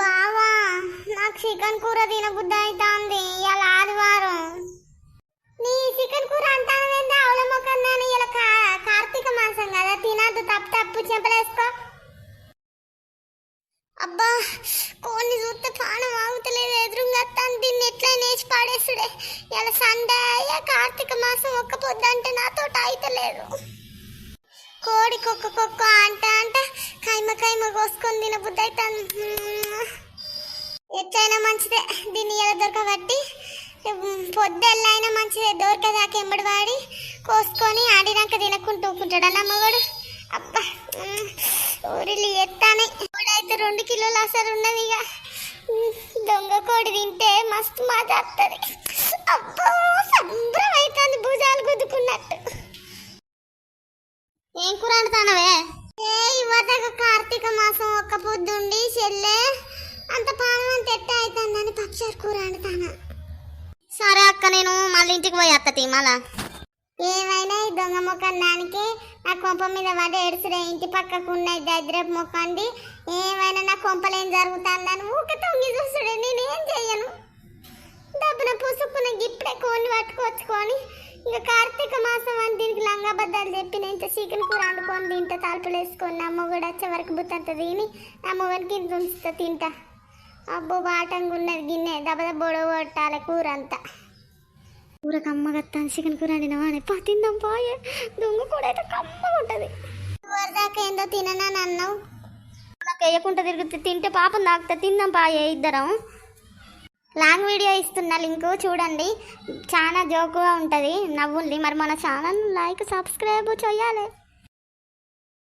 బావా నాకు చికెన్ కూర తినబుద్ధి అవుతుంది. ఇవాళ ఆదివారం. నీ చికెన్ కూర అంటాను ఆవుల మొక్కన్నాను. ఇలా కార్తీక మాసం కదా, తినద్దు. తప్పు తప్పు చెంపలేసుకో. అబ్బా కొన్ని చూస్తే పానం ఆగుతలేదు. ఎదురుగా దీన్ని ఎట్లా నేసి పాడేసుడే. ఇలా సండే కార్తీక మాసం ఒక్క పొద్దు అంటే నాతో అయితలేదు. కోడి కుక్క అంట కైమ కోసుకొని తినబుద్ధి అవుతుంది. ఎట్లయినా మంచిదే, దీన్ని ఎలా దొరకబట్టి పొద్దెల్లైనా మంచిదే. దొరకదాకా ఎంబడి వాడి కోసుకొని ఆడినాక తినకుంటూ ఊకుంటాడు అన్న మగడు. అబ్బా ఊరిలు ఎత్తానే. కోడి అయితే 2 కిలోలు అసలు ఉన్నది. ఇక దొంగ కోడి తింటే మస్తు మాట్లాడుతుంది. అబ్బో సంబరం అవుతుంది, భుజాలు గుద్దుకున్నట్టు. ఏం కూర అంటానవే? ఇవ్వదాకా కార్తీక మాసం ఒక్క పొద్దుండి చెల్లె అంత పానం అంత ఎట్ట అవుతుందని పక్షారు కూర అంటానా. సరే అక్క, నేను మళ్ళీ ఇంటికి పోయి అత్తతి మళ్ళా. ఏమైనా ఈ దొంగ ముఖం దానికి నా కొంప మీద పడి ఏడుసుడే. ఇంటి పక్కకు ఉన్నాయి దరిద్రపు ముఖంది. ఏమైనా నా కొంపలేం జరుగుతుందని ఊక తొంగి చూసుడే. నేనేం చెయ్యను. డబ్బున పుసుకున్న ఇప్పుడే కోని పట్టుకొచ్చుకొని ఇక కార్తీక మాసం అని దీనికి లంగాబద్దాలు చెప్పి నేను ఇంత చికెన్ కూర వండుకొని తింటా. తలుపులు వేసుకొని నా మొగడు వచ్చే వరకు బుత్తంత తిని నా మొగడికి ఇంత ఉంచుతా తింటా. అబ్బో బాటంగా ఉన్నది గిన్నె. దెబ్బ కొట్టాలి కూర అంతా. కూర కమ్మగత్తాను. చికెన్ కూర వండినవా అని తిందాం పోయే. దొంగ కూర అయితే కమ్మగా ఉంటుంది. వరదాకా ఏందో తిననని అన్నావు. నాకు వేయకుండా తిరుగుతుంది. తింటే పాపం తాకుతా. తిందాం పాయే ఇద్దరం. లాంగ్ వీడియో ఇస్తున్నా, లింక్ చూడండి. చాలా జోకుగా ఉంటుంది, నవ్వుంది. మరి మన ఛానల్ లైక్ సబ్స్క్రైబ్ చేయాలి.